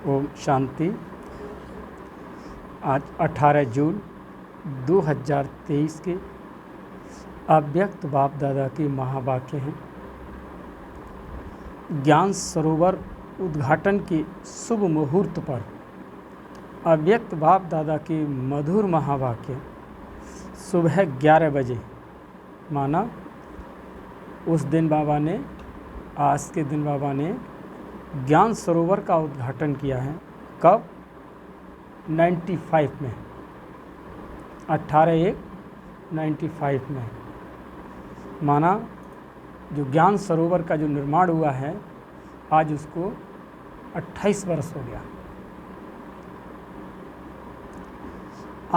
ओम शांति। आज 18 जून 2023 के अव्यक्त बाप दादा के महावाक्य हैं। ज्ञान सरोवर उद्घाटन के शुभ मुहूर्त पर अव्यक्त बाप दादा के मधुर महावाक्य सुबह 11 बजे माना उस दिन बाबा ने आज के दिन बाबा ने ज्ञान सरोवर का उद्घाटन किया है। कब? 95 में, 18/1/95 में माना जो ज्ञान सरोवर का जो निर्माण हुआ है आज उसको 28 वर्ष हो गया।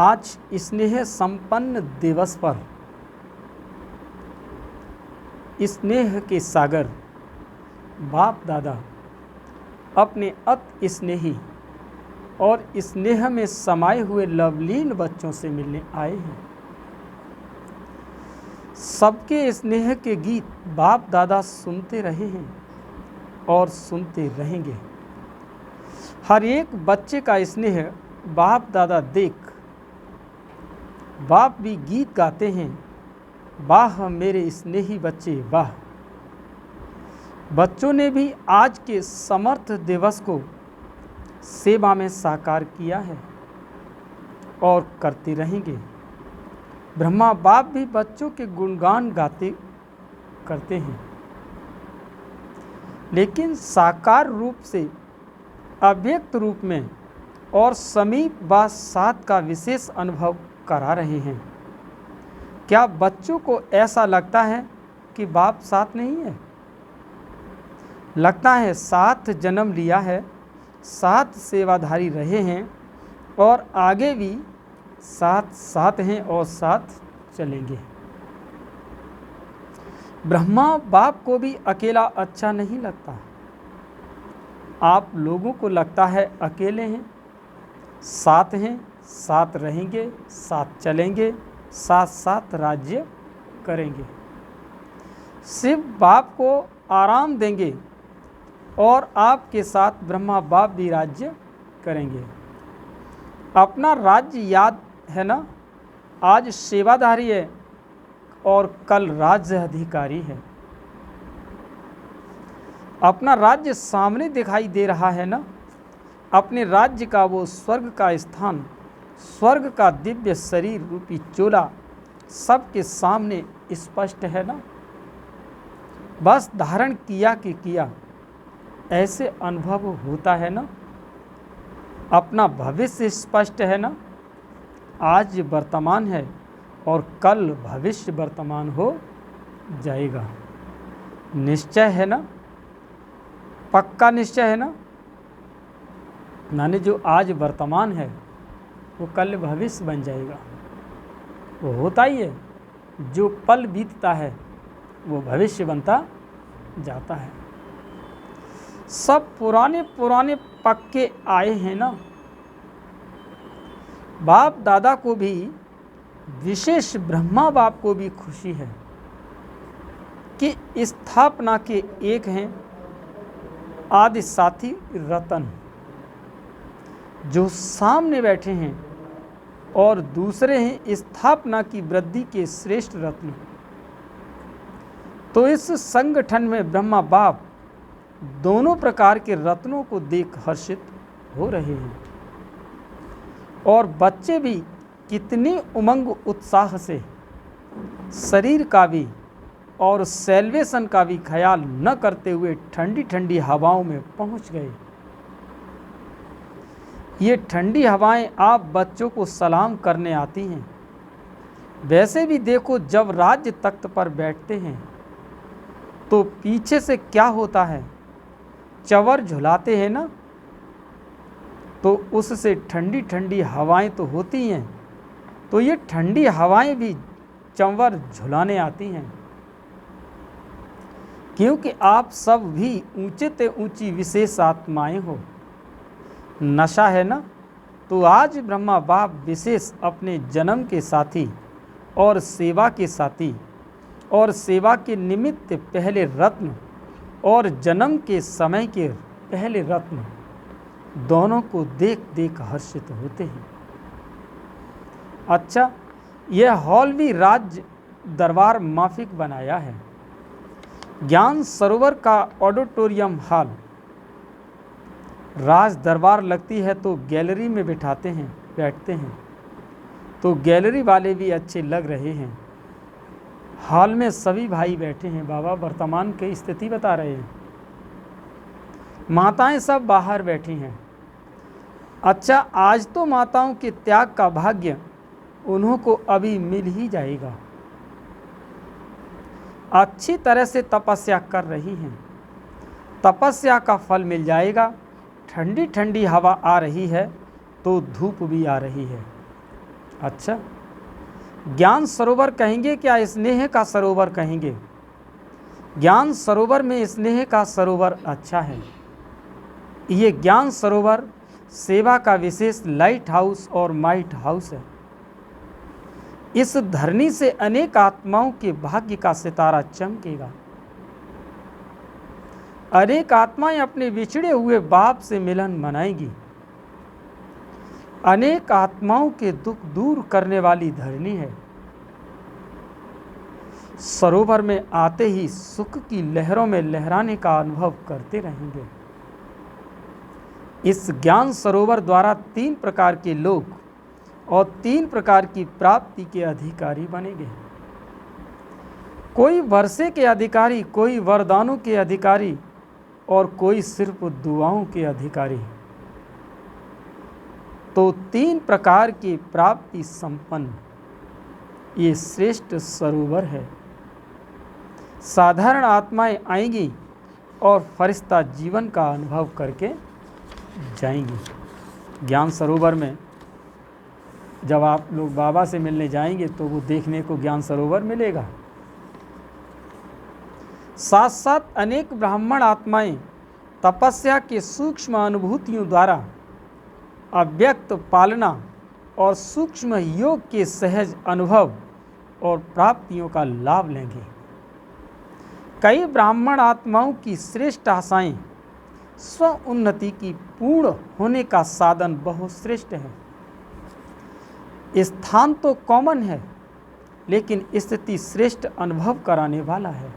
आज स्नेह संपन्न दिवस पर स्नेह के सागर बाप दादा अपने अति स्नेही और स्नेह में समाये हुए लवलीन बच्चों से मिलने आए हैं। सबके स्नेह के गीत बाप दादा सुनते रहे हैं और सुनते रहेंगे। हर एक बच्चे का स्नेह बाप दादा देख बाप भी गीत गाते हैं, वाह मेरे स्नेही बच्चे वाह। बच्चों ने भी आज के समर्थ दिवस को सेवा में साकार किया है और करते रहेंगे। ब्रह्मा बाप भी बच्चों के गुणगान गाते करते हैं, लेकिन साकार रूप से अव्यक्त रूप में और समीप व साथ का विशेष अनुभव करा रहे हैं। क्या बच्चों को ऐसा लगता है कि बाप साथ नहीं है? लगता है साथ जन्म लिया है, साथ सेवाधारी रहे हैं और आगे भी साथ साथ हैं और साथ चलेंगे। ब्रह्मा बाप को भी अकेला अच्छा नहीं लगता। आप लोगों को लगता है अकेले हैं, साथ हैं, साथ रहेंगे, साथ चलेंगे, साथ साथ राज्य करेंगे। सिर्फ बाप को आराम देंगे और आपके साथ ब्रह्मा बाप भी राज्य करेंगे। अपना राज्य याद है ना? आज सेवाधारी है और कल राज्य अधिकारी है। अपना राज्य सामने दिखाई दे रहा है ना? अपने राज्य का वो स्वर्ग का स्थान, स्वर्ग का दिव्य शरीर रूपी चोला सबके सामने स्पष्ट है ना? बस धारण किया कि किया ऐसे अनुभव होता है ना? अपना भविष्य स्पष्ट है ना? आज वर्तमान है और कल भविष्य वर्तमान हो जाएगा। निश्चय है ना? पक्का निश्चय है ना? माने जो आज वर्तमान है वो कल भविष्य बन जाएगा। वो होता ही है, जो पल बीतता है वो भविष्य बनता जाता है। सब पुराने पुराने पक्के आए हैं ना? बाप दादा को भी, विशेष ब्रह्मा बाप को भी खुशी है कि स्थापना के एक हैं आदि साथी रतन जो सामने बैठे हैं और दूसरे हैं स्थापना की वृद्धि के श्रेष्ठ रत्न। तो इस संगठन में ब्रह्मा बाप दोनों प्रकार के रत्नों को देख हर्षित हो रहे हैं और बच्चे भी कितने उमंग उत्साह से शरीर का भी और सेल्वेशन का भी ख्याल न करते हुए ठंडी ठंडी हवाओं में पहुंच गए। ये ठंडी हवाएं आप बच्चों को सलाम करने आती हैं। वैसे भी देखो, जब राज्य तख्त पर बैठते हैं तो पीछे से क्या होता है? चंवर झुलाते हैं ना, तो उससे ठंडी ठंडी हवाएं तो होती हैं, तो ये ठंडी हवाएं भी चंवर झुलाने आती हैं। क्योंकि आप सब भी ऊंचे ते ऊंची विशेष आत्माएं हो। नशा है ना? तो आज ब्रह्मा बाप विशेष अपने जन्म के साथी और सेवा के साथी और सेवा के निमित्त पहले रत्न और जन्म के समय के पहले रत्न दोनों को देख देख हर्षित होते हैं। अच्छा, यह हॉल भी राज्य दरबार माफिक बनाया है। ज्ञान सरोवर का ऑडिटोरियम हॉल राज दरबार लगती है तो गैलरी में बैठते हैं तो गैलरी वाले भी अच्छे लग रहे हैं। हॉल में सभी भाई बैठे हैं। बाबा वर्तमान की स्थिति बता रहे हैं। माताएं सब बाहर बैठी हैं। अच्छा, आज तो माताओं के त्याग का भाग्य उन्हों को अभी मिल ही जाएगा। अच्छी तरह से तपस्या कर रही हैं, तपस्या का फल मिल जाएगा। ठंडी ठंडी हवा आ रही है तो धूप भी आ रही है। अच्छा, ज्ञान सरोवर कहेंगे क्या स्नेह का सरोवर कहेंगे? ज्ञान सरोवर में स्नेह का सरोवर अच्छा है। ये ज्ञान सरोवर सेवा का विशेष लाइट हाउस और माइट हाउस है। इस धरनी से अनेक आत्माओं के भाग्य का सितारा चमकेगा। अनेक आत्माएं अपने बिछड़े हुए बाप से मिलन मनाएंगी। अनेक आत्माओं के दुख दूर करने वाली धरनी है। सरोवर में आते ही सुख की लहरों में लहराने का अनुभव करते रहेंगे। इस ज्ञान सरोवर द्वारा 3 प्रकार के लोग और 3 प्रकार की प्राप्ति के अधिकारी बनेंगे। कोई वर्षे के अधिकारी, कोई वरदानों के अधिकारी और कोई सिर्फ दुआओं के अधिकारी। तो 3 प्रकार की प्राप्ति संपन्न ये श्रेष्ठ सरोवर है। साधारण आत्माएं आएंगी और फरिश्ता जीवन का अनुभव करके जाएंगी। ज्ञान सरोवर में जब आप लोग बाबा से मिलने जाएंगे तो वो देखने को ज्ञान सरोवर मिलेगा। साथ साथ अनेक ब्राह्मण आत्माएं तपस्या के सूक्ष्म अनुभूतियों द्वारा अव्यक्त पालना और सूक्ष्म योग के सहज अनुभव और प्राप्तियों का लाभ लेंगे। कई ब्राह्मण आत्माओं की श्रेष्ठ आशाएं स्व उन्नति की पूर्ण होने का साधन बहुत श्रेष्ठ है। स्थान तो कॉमन है लेकिन स्थिति श्रेष्ठ अनुभव कराने वाला है।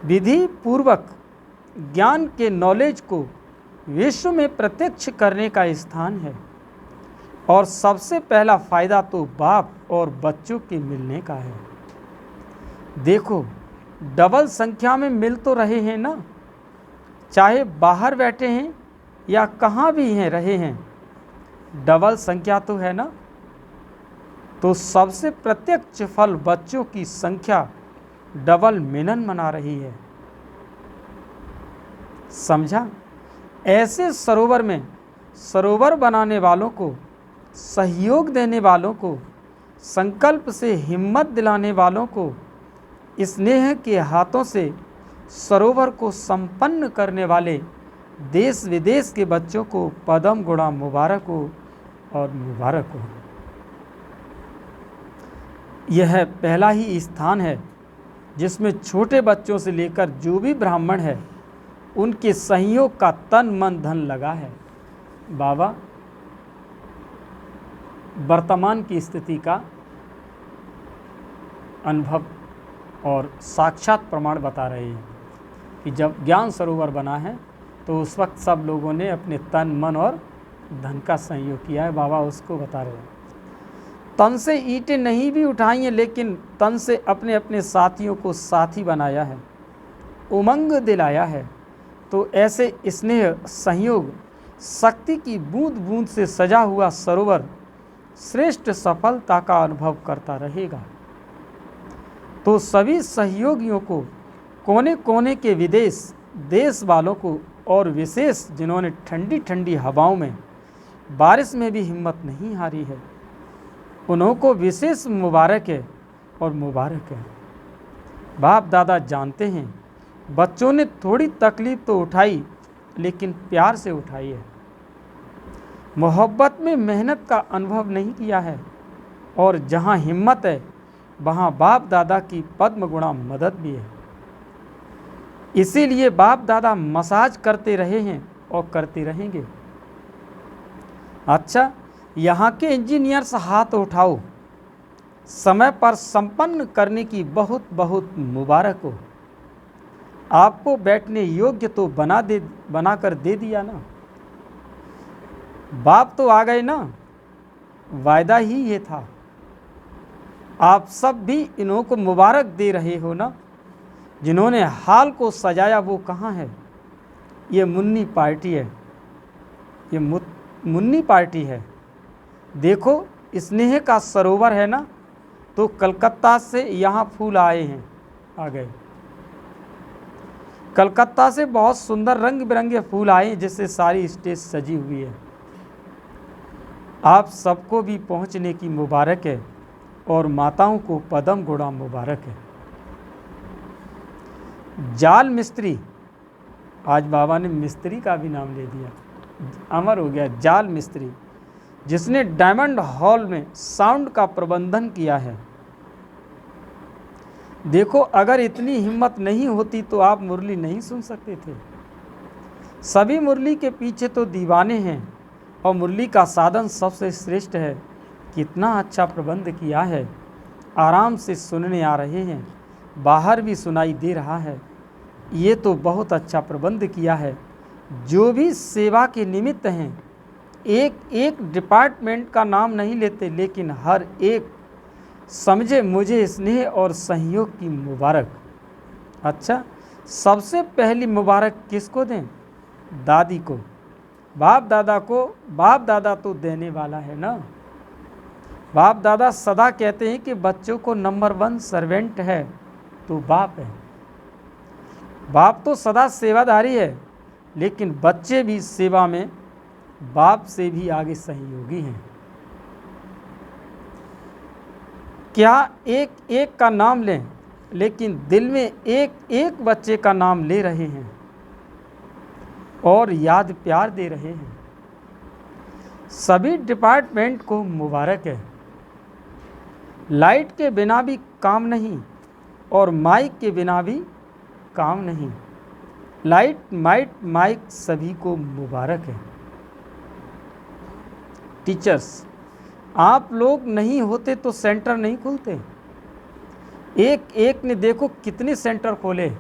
विधि पूर्वक ज्ञान के नॉलेज को विश्व में प्रत्यक्ष करने का स्थान है और सबसे पहला फायदा तो बाप और बच्चों के मिलने का है। देखो, डबल संख्या में मिल तो रहे हैं ना, चाहे बाहर बैठे हैं या कहाँ भी हैं रहे हैं, डबल संख्या तो है ना। तो सबसे प्रत्यक्ष फल बच्चों की संख्या डबल मिलन मना रही है। समझा? ऐसे सरोवर में सरोवर बनाने वालों को, सहयोग देने वालों को, संकल्प से हिम्मत दिलाने वालों को, स्नेह के हाथों से सरोवर को संपन्न करने वाले देश विदेश के बच्चों को पदम गुणा मुबारक हो और मुबारक हो। यह पहला ही स्थान है जिसमें छोटे बच्चों से लेकर जो भी ब्राह्मण है उनके सहयोग का तन मन धन लगा है। बाबा वर्तमान की स्थिति का अनुभव और साक्षात प्रमाण बता रहे हैं कि जब ज्ञान सरोवर बना है तो उस वक्त सब लोगों ने अपने तन मन और धन का सहयोग किया है। बाबा उसको बता रहे हैं। तन से ईंटें नहीं भी उठाई हैं लेकिन तन से अपने अपने साथियों को साथी बनाया है, उमंग दिलाया है। तो ऐसे स्नेह, सहयोग, शक्ति की बूंद बूंद से सजा हुआ सरोवर श्रेष्ठ सफलता का अनुभव करता रहेगा। तो सभी सहयोगियों को, कोने कोने के विदेश देश वालों को और विशेष जिन्होंने ठंडी ठंडी हवाओं में, बारिश में भी हिम्मत नहीं हारी है, उन्हों को विशेष मुबारक है और मुबारक है। बाप दादा जानते हैं बच्चों ने थोड़ी तकलीफ तो उठाई लेकिन प्यार से उठाई है। मोहब्बत में मेहनत का अनुभव नहीं किया है और जहाँ हिम्मत है वहाँ बाप दादा की पद्म गुणा मदद भी है। इसीलिए बाप दादा मसाज करते रहे हैं और करते रहेंगे। अच्छा, यहाँ के इंजीनियर्स हाथ उठाओ, समय पर संपन्न करने की बहुत बहुत मुबारक हो। आपको बैठने योग्य तो बनाकर दे दिया ना। बाप तो आ गए ना, वायदा ही ये था। आप सब भी इन्हों को मुबारक दे रहे हो ना। जिन्होंने हाल को सजाया वो कहाँ है? ये मुन्नी पार्टी है, ये मुन्नी पार्टी है। देखो, स्नेह का सरोवर है ना, तो कलकत्ता से यहाँ फूल आए हैं, आ गए। कलकत्ता से बहुत सुंदर रंग बिरंगे फूल आए हैं, जिससे सारी स्टेज सजी हुई है। आप सबको भी पहुँचने की मुबारक है और माताओं को पदम गुड़ा मुबारक है। जाल मिस्त्री, आज बाबा ने मिस्त्री का भी नाम ले दिया, अमर हो गया। जाल मिस्त्री, जिसने डायमंड हॉल में साउंड का प्रबंधन किया है। देखो, अगर इतनी हिम्मत नहीं होती तो आप मुरली नहीं सुन सकते थे। सभी मुरली के पीछे तो दीवाने हैं और मुरली का साधन सबसे श्रेष्ठ है। कितना अच्छा प्रबंध किया है, आराम से सुनने आ रहे हैं, बाहर भी सुनाई दे रहा है। ये तो बहुत अच्छा प्रबंध किया है। जो भी सेवा के निमित्त हैं, एक एक डिपार्टमेंट का नाम नहीं लेते, लेकिन हर एक समझे मुझे स्नेह और सहयोग की मुबारक। अच्छा, सबसे पहली मुबारक किसको दें? दादी को, बाप दादा को। बाप दादा तो देने वाला है ना। बाप दादा सदा कहते हैं कि बच्चों को नंबर 1 सर्वेंट है तो बाप है। बाप तो सदा सेवादारी है, लेकिन बच्चे भी सेवा में बाप से भी आगे सहयोगी हैं। क्या एक एक का नाम लें, लेकिन दिल में एक एक बच्चे का नाम ले रहे हैं और याद प्यार दे रहे हैं। सभी डिपार्टमेंट को मुबारक है। लाइट के बिना भी काम नहीं और माइक के बिना भी काम नहीं। लाइट माइक सभी को मुबारक है। टीचर्स, आप लोग नहीं होते तो सेंटर नहीं खुलते। एक एक ने देखो कितने सेंटर खोले।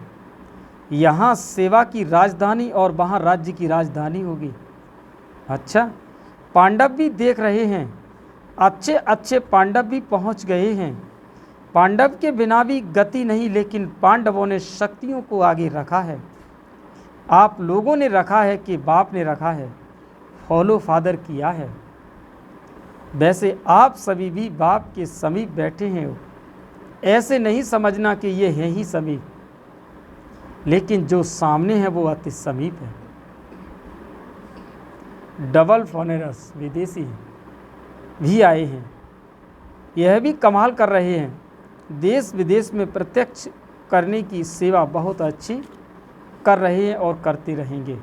यहाँ सेवा की राजधानी और वहाँ राज्य की राजधानी होगी। अच्छा, पांडव भी देख रहे हैं, अच्छे अच्छे पांडव भी पहुँच गए हैं। पांडव के बिना भी गति नहीं, लेकिन पांडवों ने शक्तियों को आगे रखा है। आप लोगों ने रखा है कि बाप ने रखा है, फॉलो फादर किया है। वैसे आप सभी भी बाप के समीप बैठे हैं। ऐसे नहीं समझना कि ये हैं ही समीप, लेकिन जो सामने है वो अति समीप है। डबल फॉनेरस विदेशी भी आए हैं, यह भी कमाल कर रहे हैं। देश विदेश में प्रत्यक्ष करने की सेवा बहुत अच्छी कर रहे हैं और करते रहेंगे।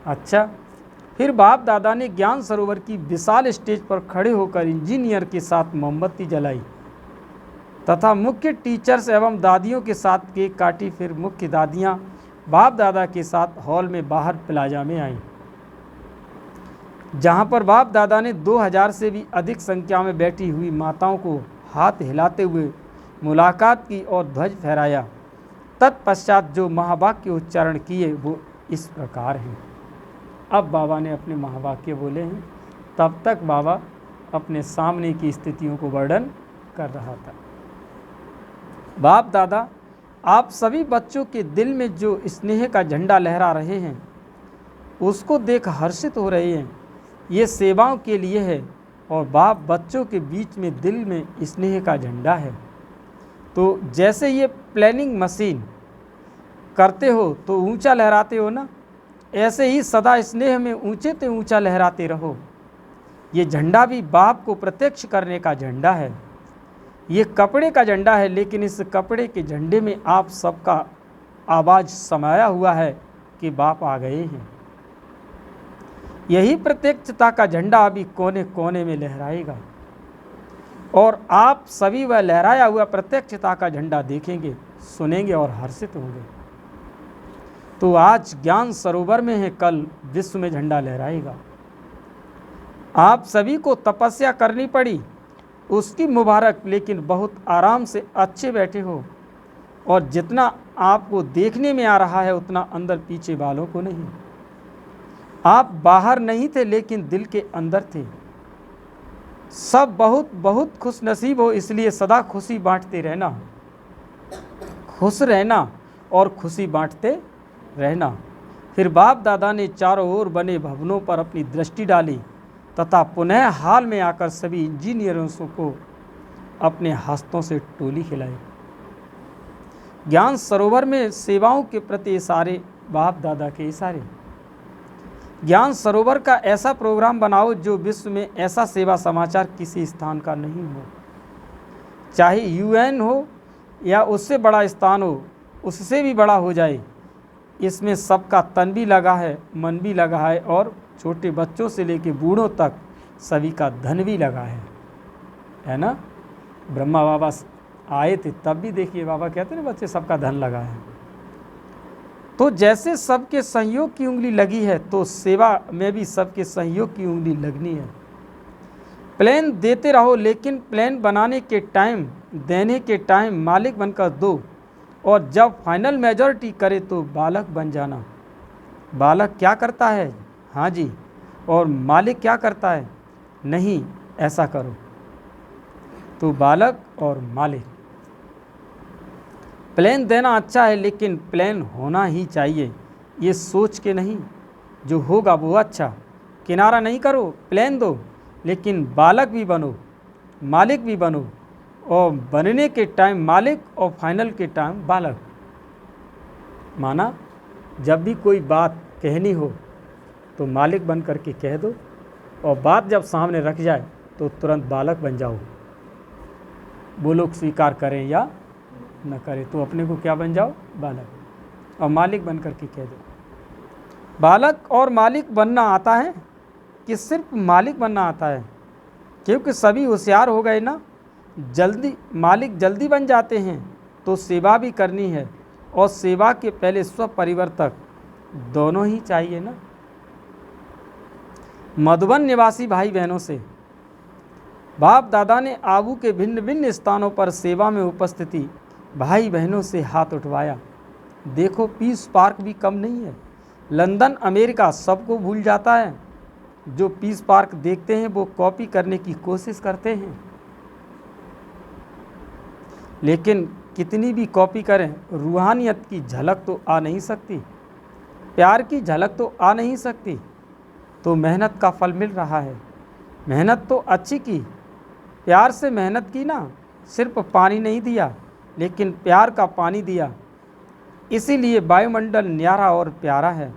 अच्छा, फिर बाप दादा ने ज्ञान सरोवर की विशाल स्टेज पर खड़े होकर इंजीनियर के साथ मोमबत्ती जलाई तथा मुख्य टीचर्स एवं दादियों के साथ केक काटी। फिर मुख्य दादियां बाप दादा के साथ हॉल में बाहर प्लाजा में आईं, जहां पर बाप दादा ने 2000 से भी अधिक संख्या में बैठी हुई माताओं को हाथ हिलाते हुए मुलाकात की और ध्वज फहराया। तत्पश्चात जो महावाक्य उच्चारण किए वो इस प्रकार हैं। अब बाबा ने अपने महावाक्य बोले हैं, तब तक बाबा अपने सामने की स्थितियों को वर्णन कर रहा था। बाप दादा, आप सभी बच्चों के दिल में जो स्नेह का झंडा लहरा रहे हैं, उसको देख हर्षित हो रहे हैं। ये सेवाओं के लिए है और बाप बच्चों के बीच में दिल में स्नेह का झंडा है। तो जैसे ये प्लानिंग मशीन करते हो तो ऊंचा लहराते हो ना, ऐसे ही सदा स्नेह में ऊंचे से ऊंचा लहराते रहो। ये झंडा भी बाप को प्रत्यक्ष करने का झंडा है। ये कपड़े का झंडा है, लेकिन इस कपड़े के झंडे में आप सबका आवाज़ समाया हुआ है कि बाप आ गए हैं। यही प्रत्यक्षता का झंडा अभी कोने कोने में लहराएगा और आप सभी वह लहराया हुआ प्रत्यक्षता का झंडा देखेंगे, सुनेंगे और हर्षित होंगे। तो आज ज्ञान सरोवर में है, कल विश्व में झंडा लहराएगा। आप सभी को तपस्या करनी पड़ी, उसकी मुबारक, लेकिन बहुत आराम से अच्छे बैठे हो, और जितना आपको देखने में आ रहा है उतना अंदर पीछे वालों को नहीं। आप बाहर नहीं थे लेकिन दिल के अंदर थे। सब बहुत बहुत खुश नसीब हो, इसलिए सदा खुशी बांटते रहना, खुश रहना और खुशी बांटते रहना। फिर बाप दादा ने चारों ओर बने भवनों पर अपनी दृष्टि डाली तथा पुनः हाल में आकर सभी इंजीनियरों को अपने हस्तों से टोली खिलाई। ज्ञान सरोवर में सेवाओं के प्रति इशारे, बाप दादा के इशारे। ज्ञान सरोवर का ऐसा प्रोग्राम बनाओ जो विश्व में ऐसा सेवा समाचार किसी स्थान का नहीं हो, चाहे यूएन हो या उससे बड़ा स्थान हो, उससे भी बड़ा हो जाए। इसमें सबका तन भी लगा है, मन भी लगा है, और छोटे बच्चों से लेकर बूढ़ों तक सभी का धन भी लगा है ना। ब्रह्मा बाबा आए थे तब भी देखिए बाबा कहते ना, बच्चे सबका धन लगा है। तो जैसे सबके सहयोग की उंगली लगी है, तो सेवा में भी सबके सहयोग की उंगली लगनी है। प्लान देते रहो, लेकिन प्लान बनाने के टाइम, देने के टाइम मालिक बनकर दो, और जब फाइनल मेजॉरिटी करे तो बालक बन जाना। बालक क्या करता है, हाँ जी, और मालिक क्या करता है, नहीं, ऐसा करो। तो बालक और मालिक। प्लान देना अच्छा है, लेकिन प्लान होना ही चाहिए, ये सोच के नहीं जो होगा वो अच्छा। किनारा नहीं करो, प्लान दो, लेकिन बालक भी बनो, मालिक भी बनो, और बनने के टाइम मालिक और फाइनल के टाइम बालक। माना जब भी कोई बात कहनी हो तो मालिक बन करके कह दो, और बात जब सामने रख जाए तो तुरंत बालक बन जाओ। वो लोग स्वीकार करें या न करें, तो अपने को क्या बन जाओ, बालक, और मालिक बन करके कह दो। बालक और मालिक बनना आता है कि सिर्फ मालिक बनना आता है? क्योंकि सभी होशियार हो गए ना, जल्दी मालिक जल्दी बन जाते हैं। तो सेवा भी करनी है, और सेवा के पहले स्व परिवर्तक दोनों ही चाहिए ना। मधुबन निवासी भाई बहनों से बाप दादा ने आबू के भिन्न भिन्न स्थानों पर सेवा में उपस्थिति भाई बहनों से हाथ उठवाया। देखो, पीस पार्क भी कम नहीं है। लंदन, अमेरिका सबको भूल जाता है। जो पीस पार्क देखते हैं वो कॉपी करने की कोशिश करते हैं, लेकिन कितनी भी कॉपी करें, रूहानियत की झलक तो आ नहीं सकती, प्यार की झलक तो आ नहीं सकती। तो मेहनत का फल मिल रहा है। मेहनत तो अच्छी की, प्यार से मेहनत की ना, सिर्फ पानी नहीं दिया लेकिन प्यार का पानी दिया। इसीलिए वायुमंडल न्यारा और प्यारा है,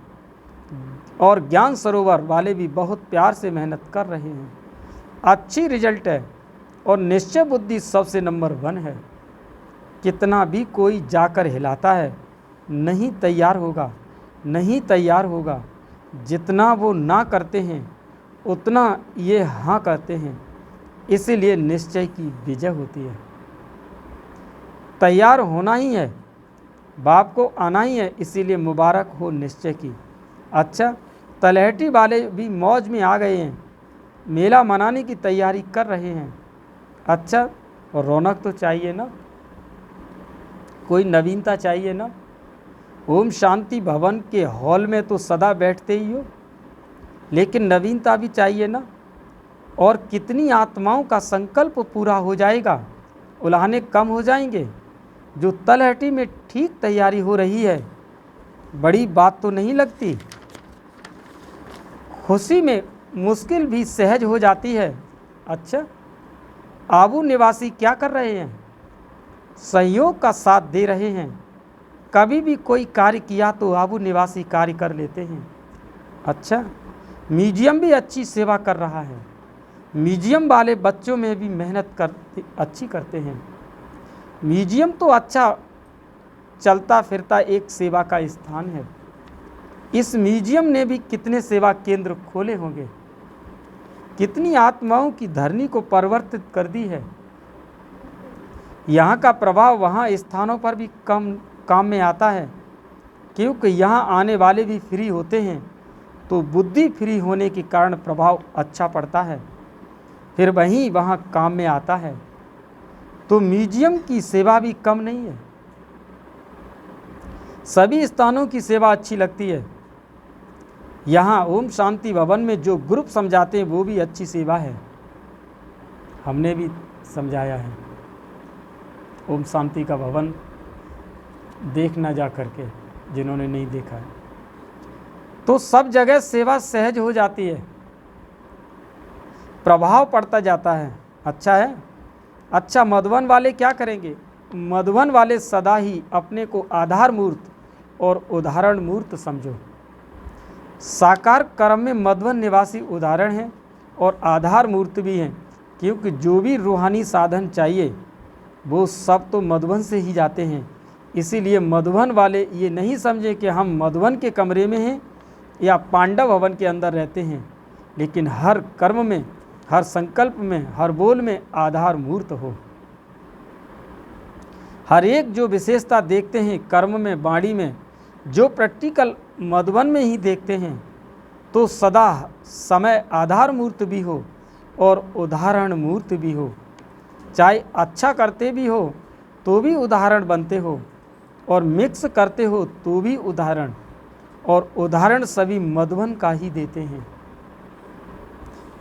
और ज्ञान सरोवर वाले भी बहुत प्यार से मेहनत कर रहे हैं। अच्छी रिजल्ट है, और निश्चय बुद्धि सबसे नंबर 1 है। कितना भी कोई जाकर हिलाता है, नहीं तैयार होगा, नहीं तैयार होगा। जितना वो ना करते हैं उतना ये हाँ करते हैं। इसीलिए निश्चय की विजय होती है। तैयार होना ही है, बाप को आना ही है, इसीलिए मुबारक हो निश्चय की। अच्छा, तलहटी वाले भी मौज में आ गए हैं, मेला मनाने की तैयारी कर रहे हैं। अच्छा, और रौनक तो चाहिए ना, कोई नवीनता चाहिए ना। ओम शांति भवन के हॉल में तो सदा बैठते ही हो, लेकिन नवीनता भी चाहिए ना। और कितनी आत्माओं का संकल्प पूरा हो जाएगा, उल्हाने कम हो जाएंगे। जो तलहटी में ठीक तैयारी हो रही है, बड़ी बात तो नहीं लगती। खुशी में मुश्किल भी सहज हो जाती है। अच्छा, आबू निवासी क्या कर रहे हैं? सहयोग का साथ दे रहे हैं। कभी भी कोई कार्य किया तो आबू निवासी कार्य कर लेते हैं। अच्छा, म्यूजियम भी अच्छी सेवा कर रहा है। म्यूजियम वाले बच्चों में भी मेहनत अच्छी करते हैं। म्यूजियम तो अच्छा चलता फिरता एक सेवा का स्थान है। इस म्यूजियम ने भी कितने सेवा केंद्र खोले होंगे, कितनी आत्माओं की धरनी को परिवर्तित कर दी है। यहाँ का प्रभाव वहाँ स्थानों पर भी कम काम में आता है। क्योंकि यहाँ आने वाले भी फ्री होते हैं, तो बुद्धि फ्री होने के कारण प्रभाव अच्छा पड़ता है, फिर वहीं वहाँ काम में आता है। तो म्यूजियम की सेवा भी कम नहीं है। सभी स्थानों की सेवा अच्छी लगती है। यहाँ ओम शांति भवन में जो ग्रुप समझाते हैं वो भी अच्छी सेवा है, हमने भी समझाया है। ओम शांति का भवन देखना जा करके, जिन्होंने नहीं देखा है। तो सब जगह सेवा सहज हो जाती है, प्रभाव पड़ता जाता है। अच्छा है। अच्छा, मधुबन वाले क्या करेंगे? मधुबन वाले सदा ही अपने को आधार मूर्त और उदाहरण मूर्त समझो। साकार कर्म में मधुबन निवासी उदाहरण हैं और आधार मूर्त भी हैं, क्योंकि जो भी रूहानी साधन चाहिए वो सब तो मधुबन से ही जाते हैं। इसीलिए मधुबन वाले ये नहीं समझे कि हम मधुबन के कमरे में हैं या पांडव भवन के अंदर रहते हैं, लेकिन हर कर्म में, हर संकल्प में, हर बोल में आधार मूर्त हो। हर एक जो विशेषता देखते हैं कर्म में, वाणी में, जो प्रैक्टिकल मधुबन में ही देखते हैं, तो सदा समय आधार मूर्त भी हो और उदाहरण मूर्त भी हो। चाहे अच्छा करते भी हो तो भी उदाहरण बनते हो, और मिक्स करते हो तो भी उदाहरण, और उदाहरण सभी मधुबन का ही देते हैं।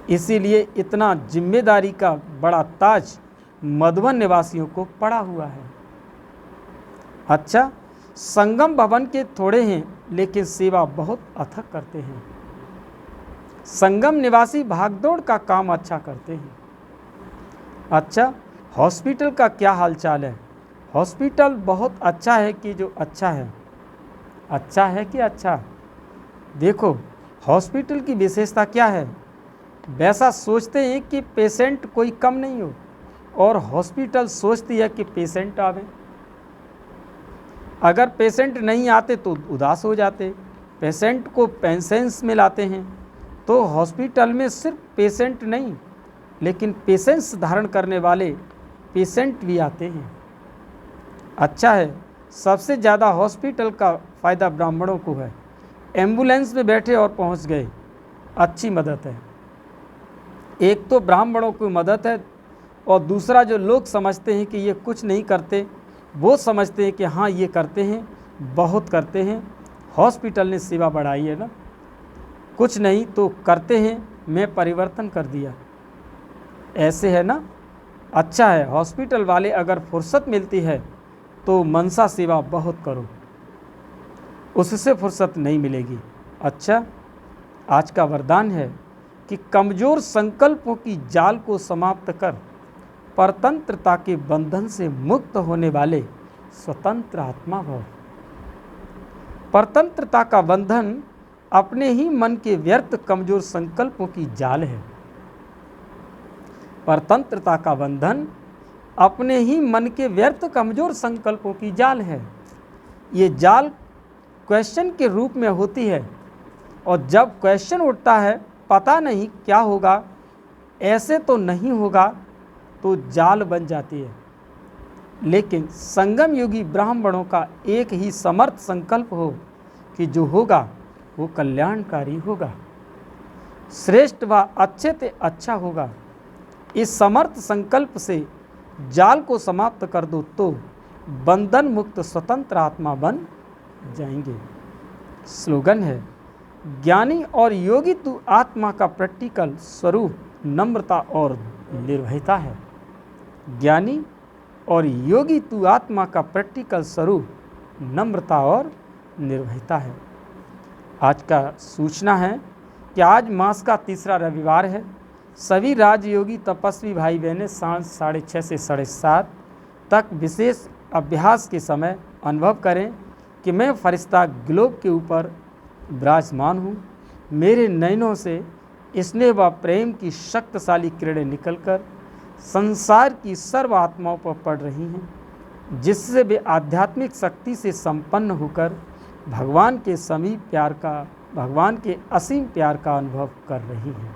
इसीलिए इतना जिम्मेदारी का बड़ा ताज मधुबन निवासियों को पड़ा हुआ है। अच्छा, संगम भवन के थोड़े हैं लेकिन सेवा बहुत अथक करते हैं। संगम निवासी भागदौड़ का काम अच्छा करते हैं। अच्छा, हॉस्पिटल का क्या हालचाल है? हॉस्पिटल बहुत अच्छा है कि जो अच्छा है। अच्छा है कि अच्छा? देखो, हॉस्पिटल की विशेषता क्या है? वैसा सोचते हैं कि पेशेंट कोई कम नहीं हो, और हॉस्पिटल सोचती है कि पेशेंट आवे। अगर पेशेंट नहीं आते तो उदास हो जाते, पेशेंट को पेशेंस में लाते हैं। तो हॉस्पिटल में सिर्फ पेशेंट नहीं, लेकिन पेशेंस धारण करने वाले पेशेंट भी आते हैं। अच्छा है। सबसे ज़्यादा हॉस्पिटल का फ़ायदा ब्राह्मणों को है। एम्बुलेंस में बैठे और पहुंच गए, अच्छी मदद है। एक तो ब्राह्मणों की मदद है, और दूसरा जो लोग समझते हैं कि ये कुछ नहीं करते, वो समझते हैं कि हाँ ये करते हैं, बहुत करते हैं। हॉस्पिटल ने सेवा बढ़ाई है ना, कुछ नहीं तो करते हैं, मैं परिवर्तन कर दिया, ऐसे है ना। अच्छा है। हॉस्पिटल वाले अगर फुर्सत मिलती है तो मनसा सेवा बहुत करो, उससे फुर्सत नहीं मिलेगी। अच्छा, आज का वरदान है कि कमज़ोर संकल्पों की जाल को समाप्त कर परतंत्रता के बंधन से मुक्त होने वाले स्वतंत्र आत्मा भव। परतंत्रता का बंधन अपने ही मन के व्यर्थ कमजोर संकल्पों की जाल है। परतंत्रता का बंधन अपने ही मन के व्यर्थ कमजोर संकल्पों की जाल है। ये जाल क्वेश्चन के रूप में होती है, और जब क्वेश्चन उठता है पता नहीं क्या होगा, ऐसे तो नहीं होगा, तो जाल बन जाती है। लेकिन संगम योगी ब्राह्मणों का एक ही समर्थ संकल्प हो कि जो होगा वो कल्याणकारी होगा, श्रेष्ठ व अच्छे से अच्छा होगा। इस समर्थ संकल्प से जाल को समाप्त कर दो तो बंधन मुक्त स्वतंत्र आत्मा बन जाएंगे। स्लोगन है, ज्ञानी और योगी तू आत्मा का प्रैक्टिकल स्वरूप नम्रता और निर्भयता है। ज्ञानी और योगी तू आत्मा का प्रैक्टिकल स्वरूप नम्रता और निर्भयता है। आज का सूचना है कि आज मास का तीसरा रविवार है। सभी राजयोगी तपस्वी भाई बहनें सांझ 6:30 से 7:30 तक विशेष अभ्यास के समय अनुभव करें कि मैं फरिश्ता ग्लोब के ऊपर विराजमान हूँ। मेरे नयनों से स्नेह व प्रेम की शक्तिशाली किरणें निकलकर संसार की सर्व आत्माओं पर पड़ रही हैं, जिससे वे आध्यात्मिक शक्ति से संपन्न होकर भगवान के समीप प्यार का, भगवान के असीम प्यार का अनुभव कर रही हैं।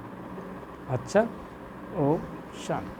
अच्छा, ओम शांति।